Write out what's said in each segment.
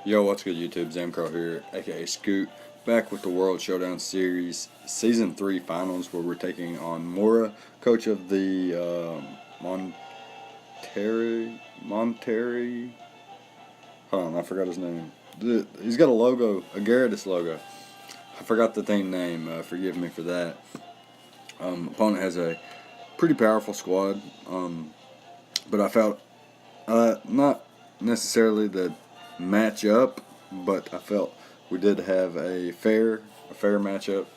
Yo, what's good, YouTube? Zamcrow here, aka Scoot, back with the World Showdown Series Season 3 Finals, where we're taking on Mora, coach of the Monterey. Hold on, I forgot his name. He's got a logo, a Gyarados logo. I forgot the team name. Forgive me for that. Opponent has a pretty powerful squad, but I felt not necessarily the match up, but I felt we did have a fair matchup.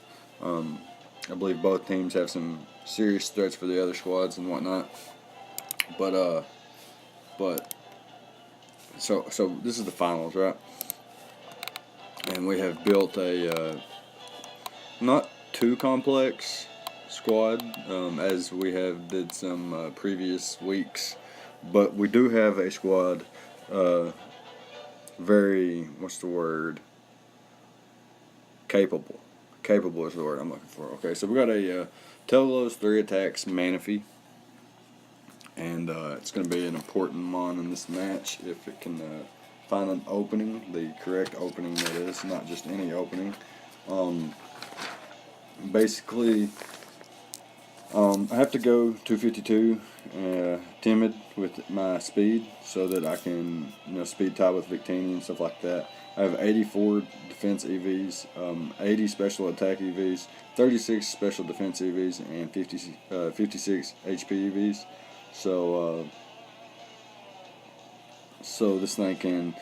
I believe both teams have some serious threats for the other squads and whatnot. But so this is the finals, right? And we have built a not too complex squad as we have did some previous weeks, but we do have a squad. Very, what's the word? Capable. Capable is the word I'm looking for. Okay, so we got a Telos 3 attacks Manaphy. And it's going to be an important mon in this match if it can find an opening, the correct opening that is, not just any opening. Basically, I have to go 252 timid with my speed so that I can speed tie with Victini and stuff like that. I have 84 defense EVs, 80 special attack EVs, 36 special defense EVs, and 56 HP EVs. So this thing can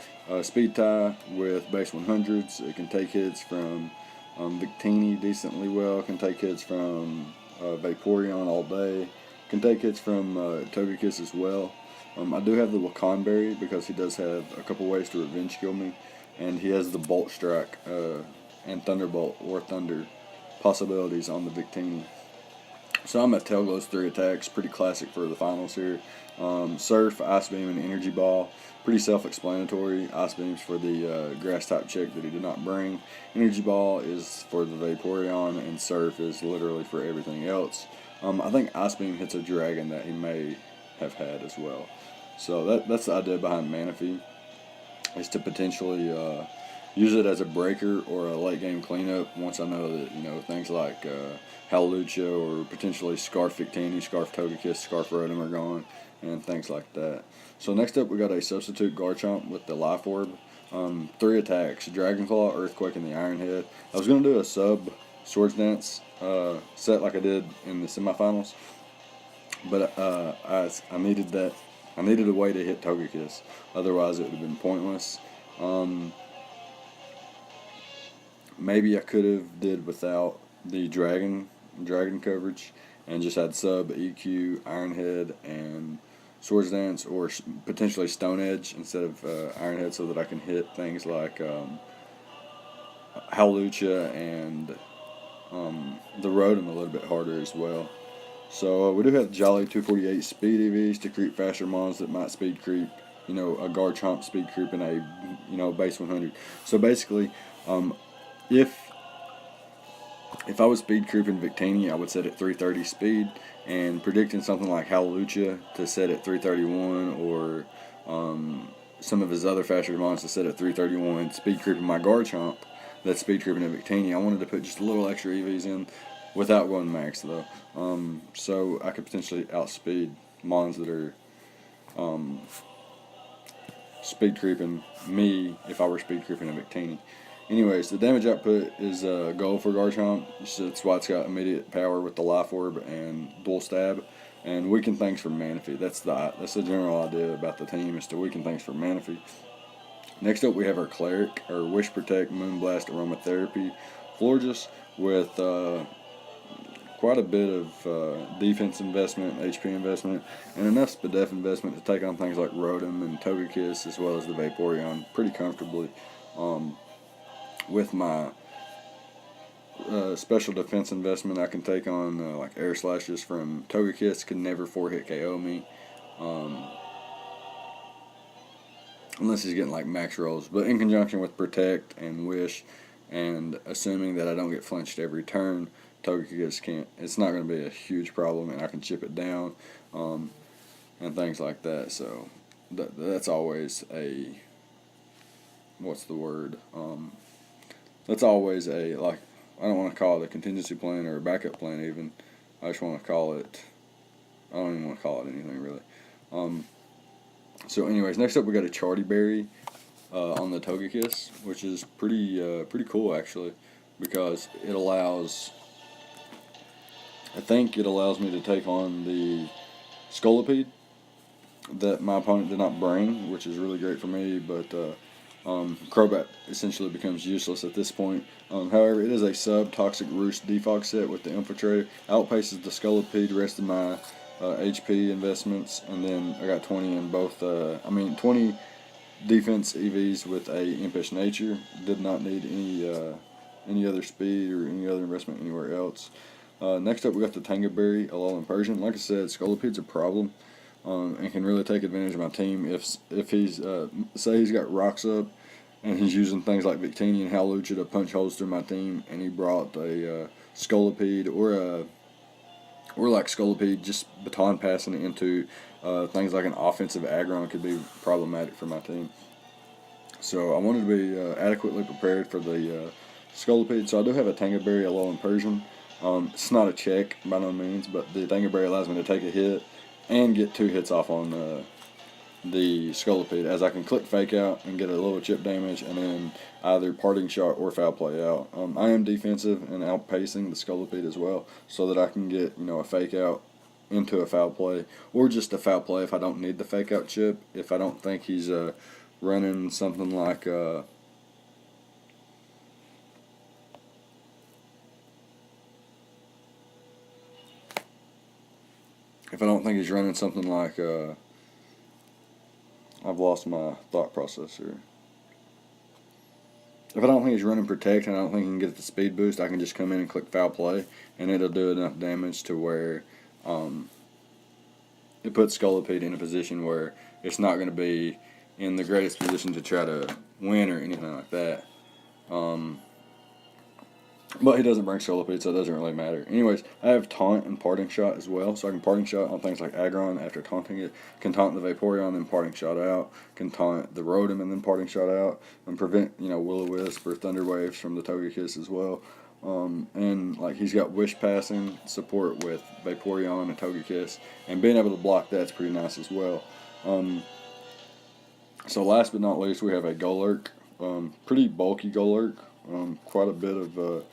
speed tie with base 100s. It can take hits from Victini decently well. It can take hits from Vaporeon all day. Can take hits from Togekiss as well. I do have the Wakan Berry because he does have a couple ways to revenge kill me, and he has the Bolt Strike and Thunderbolt or Thunder possibilities on the Victini. So I'm at Tailglow's 3 attacks, pretty classic for the finals here. Surf, Ice Beam, and Energy Ball. Pretty self-explanatory. Ice Beam's for the grass type check that he did not bring. Energy Ball is for the Vaporeon, and Surf is literally for everything else. I think Ice Beam hits a dragon that he may have had as well. So that's the idea behind Manaphy, is to potentially use it as a breaker or a late game cleanup once I know that things like Hallelujah or potentially Scarf Victini, Scarf Togekiss, Scarf Rotom are gone, and things like that. So next up we got a substitute Garchomp with the Life Orb. 3 attacks, Dragon Claw, Earthquake, and the Iron Head. I was going to do a sub Swords Dance set like I did in the semifinals, but I needed that. I needed a way to hit Togekiss, otherwise it would have been pointless. Maybe I could have did without the dragon coverage and just had sub EQ, Iron Head, and Swords Dance, or potentially Stone Edge instead of Iron Head, so that I can hit things like Howlucha and the Rotom a little bit harder as well. So we do have Jolly 248 speed EVs to creep faster mons that might speed creep, a Garchomp speed creep in a base 100. So basically, if I was speed creeping Victini, I would set it 330 speed, and predicting something like Howlucha to set at 331, or some of his other faster mons to set at 331, speed creeping my Garchomp that's speed creeping at Victini. I wanted to put just a little extra EVs in without going max though, so I could potentially outspeed mons that are speed creeping me if I were speed creeping a Victini. Anyways, the damage output is a goal for Garchomp. That's why it's got immediate power with the Life Orb and Dual Stab, and weaken things from Manaphy. That's the general idea about the team, is to weaken things from Manaphy. Next up, we have our Cleric, our Wish Protect, Moonblast, Aromatherapy, Florges with quite a bit of defense investment, HP investment, and enough SPDEF investment to take on things like Rotom and Togekiss as well as the Vaporeon pretty comfortably. With my special defense investment, I can take on like Air Slashes from Togekiss. Can never 4-hit KO me, unless he's getting like max rolls. But in conjunction with Protect and Wish, and assuming that I don't get flinched every turn, Togekiss can't. It's not going to be a huge problem, and I can chip it down, and things like that. So that's always a what's the word? That's always a, like, I don't want to call it a contingency plan or a backup plan even. I just want to call it, I don't even want to call it anything really. So anyways, next up we got a Charty Berry on the Togekiss, which is pretty cool actually, because it allows, I think it allows me to take on the Scolipede that my opponent did not bring, which is really great for me, but Crobat essentially becomes useless at this point. However, it is a sub-Toxic Roost Defog set with the Infiltrator. Outpaces the Scolipede, rest of my HP investments, and then I got 20 in both, 20 defense EVs with a Impish Nature. Did not need any other speed or any other investment anywhere else. Next up, we got the Tangaberry, Alolan Persian. Like I said, Scolipede's a problem, and can really take advantage of my team if he's say he's got rocks up and he's using things like Victini and Howlucha to punch holes through my team, and he brought a Scolipede or like Scolipede, just baton passing it into things like an offensive Aggron could be problematic for my team. So I wanted to be adequately prepared for the Scolipede. So I do have a Tangaberry, Alolan Persian. It's not a check by no means, but the Tangaberry allows me to take a hit and get 2 hits off on the Scolipede, as I can click Fake Out and get a little chip damage, and then either Parting Shot or Foul Play out. I am defensive and outpacing the Scolipede as well, so that I can get a Fake Out into a Foul Play, or just a Foul Play if I don't need the Fake Out chip, if I don't think he's running something like I've lost my thought process here. If I don't think he's running Protect and I don't think he can get the speed boost, I can just come in and click Foul Play, and it'll do enough damage to where it puts Scolipede in a position where it's not going to be in the greatest position to try to win or anything like that. But he doesn't bring Scolipede, so it doesn't really matter. Anyways, I have Taunt and Parting Shot as well, so I can Parting Shot on things like Aggron after taunting it, can taunt the Vaporeon, then Parting Shot out, can taunt the Rotom and then Parting Shot out, and prevent, Will-O-Wisp or Thunder Waves from the Togekiss as well. And like he's got Wish Passing support with Vaporeon and Togekiss, and being able to block that's pretty nice as well. So last but not least, we have a Golurk, pretty bulky Golurk, quite a bit of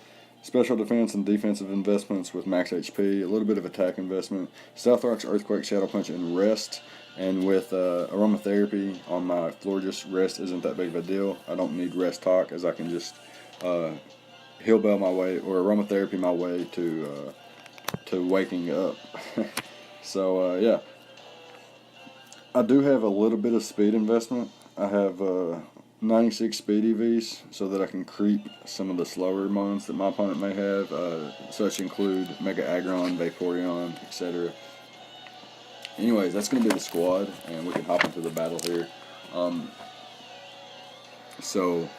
special defense and defensive investments with max HP, a little bit of attack investment, Stealth Rocks, Earthquake, Shadow Punch, and Rest. And with Aromatherapy on my Florges, Rest isn't that big of a deal. I don't need Rest Talk, as I can just Heal Bell my way, or Aromatherapy my way to waking up. So yeah, I do have a little bit of speed investment. I have 96 speed EVs, so that I can creep some of the slower mons that my opponent may have, such include Mega Aggron, Vaporeon, etc. Anyways, that's going to be the squad, and we can hop into the battle here. So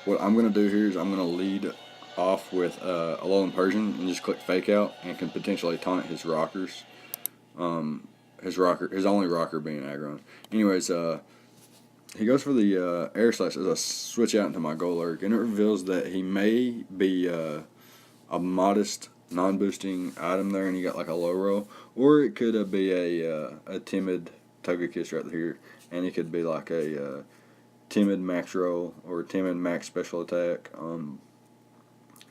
what I'm going to do here is I'm going to lead off with Alolan Persian and just click Fake Out, and can potentially taunt his rockers. His only rocker being Aggron. Anyways, he goes for the Air Slash as I switch out into my Golurk, and it reveals that he may be a modest non-boosting item there, and he got like a low roll, or it could be a timid Togekiss right here, and it could be like a timid max roll or timid max special attack.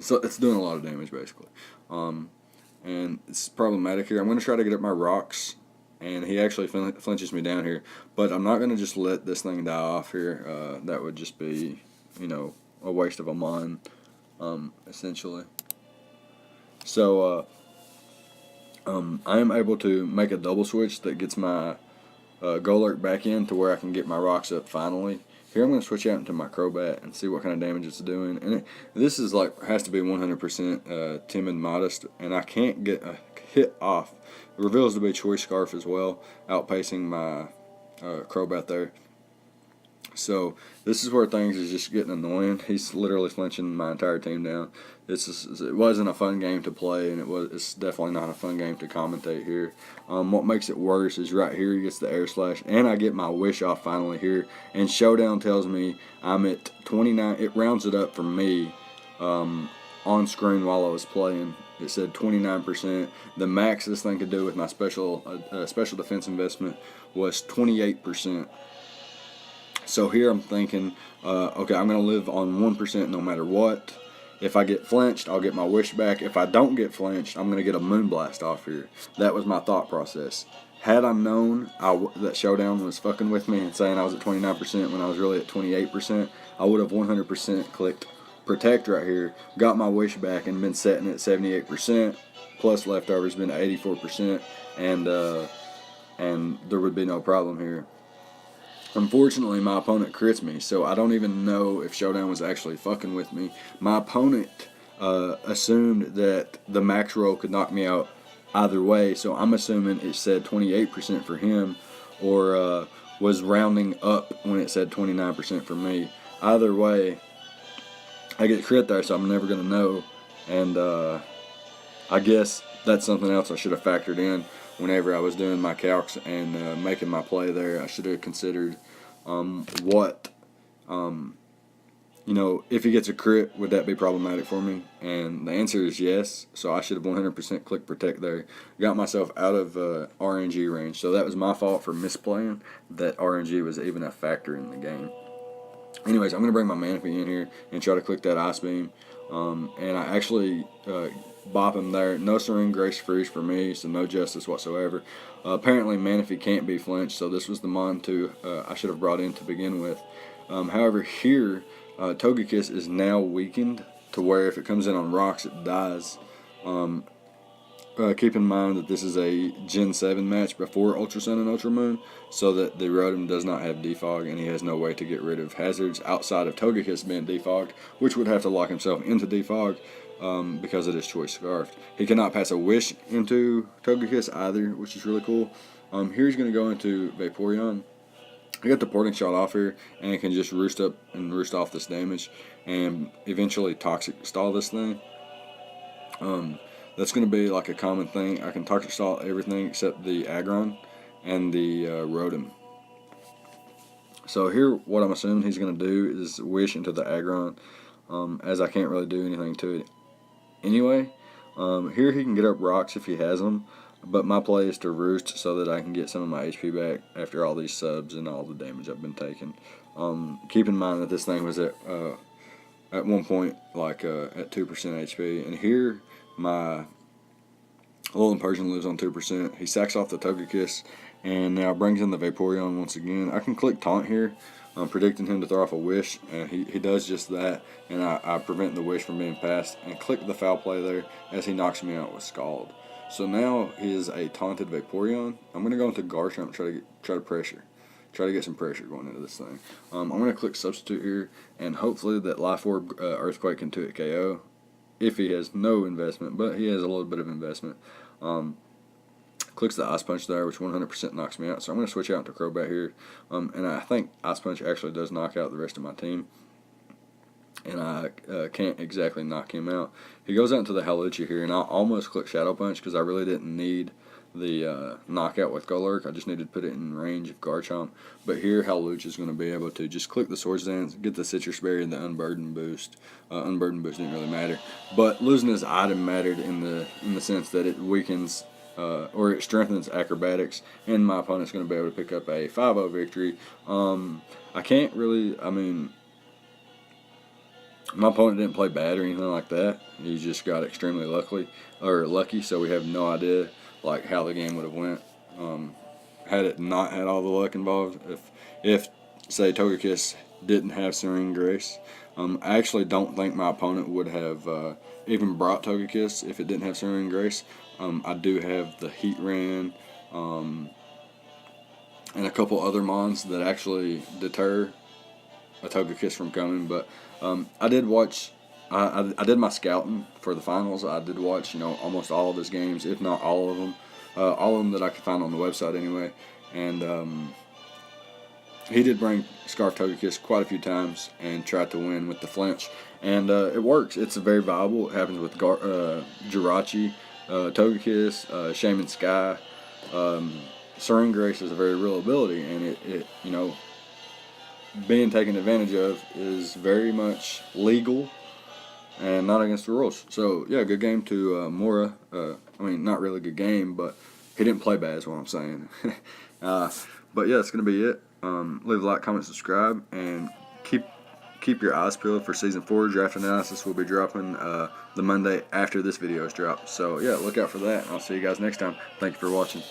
So it's doing a lot of damage basically, and it's problematic here. I'm going to try to get up my rocks, and he actually flinches me down here, but I'm not going to just let this thing die off here. That would just be, a waste of a mon, essentially. So I am able to make a double switch that gets my Golurk back in to where I can get my rocks up finally. Here I'm going to switch out into my Crobat and see what kind of damage it's doing. And this is has to be 100% timid modest, and I can't get a hit off. It reveals to be Choice Scarf as well, outpacing my Crobat there. So this is where things is just getting annoying. He's literally flinching my entire team down. It wasn't a fun game to play, and it's definitely not a fun game to commentate here. What makes it worse is right here he gets the air slash, and I get my wish off finally here. And Showdown tells me I'm at 29. It rounds it up for me on screen while I was playing. It said 29%. The max this thing could do with my special defense investment was 28%. So here I'm thinking, okay, I'm going to live on 1% no matter what. If I get flinched, I'll get my wish back. If I don't get flinched, I'm going to get a moonblast off here. That was my thought process. Had I known that Showdown was fucking with me and saying I was at 29% when I was really at 28%, I would have 100% clicked protect right here, got my wish back, and been setting at 78%, plus leftovers been at 84%, and there would be no problem here. Unfortunately, my opponent crits me, so I don't even know if Showdown was actually fucking with me. My opponent assumed that the max roll could knock me out either way, so I'm assuming it said 28% for him, or was rounding up when it said 29% for me. Either way, I get crit there, so I'm never going to know, and I guess that's something else I should have factored in whenever I was doing my calcs and making my play there. I should have considered if he gets a crit, would that be problematic for me? And the answer is yes, so I should have 100% clicked protect there. Got myself out of RNG range, so that was my fault for misplaying that RNG was even a factor in the game. Anyways, I'm going to bring my Manaphy in here and try to click that Ice Beam. And I actually bop him there. No Serene Grace freeze for me, so no justice whatsoever. Apparently, Manaphy can't be flinched, so this was the Mon 2 I should have brought in to begin with. However, here, Togekiss is now weakened to where if it comes in on rocks, it dies. Keep in mind that this is a Gen 7 match before Ultra Sun and Ultra Moon, so that the Rotom does not have defog, and he has no way to get rid of hazards outside of Togekiss being defogged, which would have to lock himself into defog because it is Choice Scarfed. He cannot pass a Wish into Togekiss either, which is really cool. Here he's going to go into Vaporeon. I got the porting shot off here, and it can just roost up and roost off this damage, and eventually Toxic Stall this thing. That's going to be like a common thing. I can Toxic Stall everything except the Aggron and the Rotom. So here, what I'm assuming he's going to do is Wish into the Aggron, as I can't really do anything to it anyway. Here he can get up rocks if he has them, but my play is to Roost so that I can get some of my HP back after all these subs and all the damage I've been taking. Keep in mind that this thing was at one point like at 2% HP, and here my Alolan Persian lives on 2%. He sacks off the Togekiss and now brings in the Vaporeon once again. I can click Taunt here, predicting him to throw off a Wish, and he does just that, and I prevent the Wish from being passed, and click the Foul Play there as he knocks me out with Scald. So now he is a taunted Vaporeon. I'm going to go into Garchomp and try to pressure. Try to get some pressure going into this thing. I'm going to click Substitute here, and hopefully that Life Orb Earthquake can 2-hit KO. If he has no investment, but he has a little bit of investment. Clicks the Ice Punch there, which 100% knocks me out. So I'm going to switch out into Crobat here. And I think Ice Punch actually does knock out the rest of my team. And I can't exactly knock him out. He goes out into the Hawlucha here, and I almost click Shadow Punch because I really didn't need the knockout with Golurk. I just needed to put it in range of Garchomp. But here, Hawlucha is going to be able to just click the Swords Dance, get the Citrus Berry, and the Unburden boost. Unburden boost didn't really matter, but losing his item mattered in the sense that it weakens or it strengthens acrobatics, and my opponent's going to be able to pick up a 5-0 victory. I can't really. I mean, my opponent didn't play bad or anything like that. He just got extremely lucky. So we have no idea like how the game would have went had it not had all the luck involved. If say Togekiss didn't have Serene Grace, I actually don't think my opponent would have even brought Togekiss if it didn't have Serene Grace. I do have the Heatran and a couple other Mons that actually deter a Togekiss from coming, but I did watch. I did my scouting for the finals. I did watch, almost all of his games, if not all of them that I could find on the website anyway. And he did bring Scarf Togekiss quite a few times and tried to win with the flinch, and it works. It's very viable. It happens with Jirachi, Togekiss, Shaman Sky. Serene Grace is a very real ability, and it being taken advantage of is very much legal and not against the rules. So yeah, good game to Mora. I mean, not really a good game, but he didn't play bad is what I'm saying. But yeah, that's gonna be it. Leave a like, comment, subscribe, and keep your eyes peeled for Season 4. Draft analysis will be dropping the Monday after this video is dropped. So yeah, look out for that. I'll see you guys next time. Thank you for watching.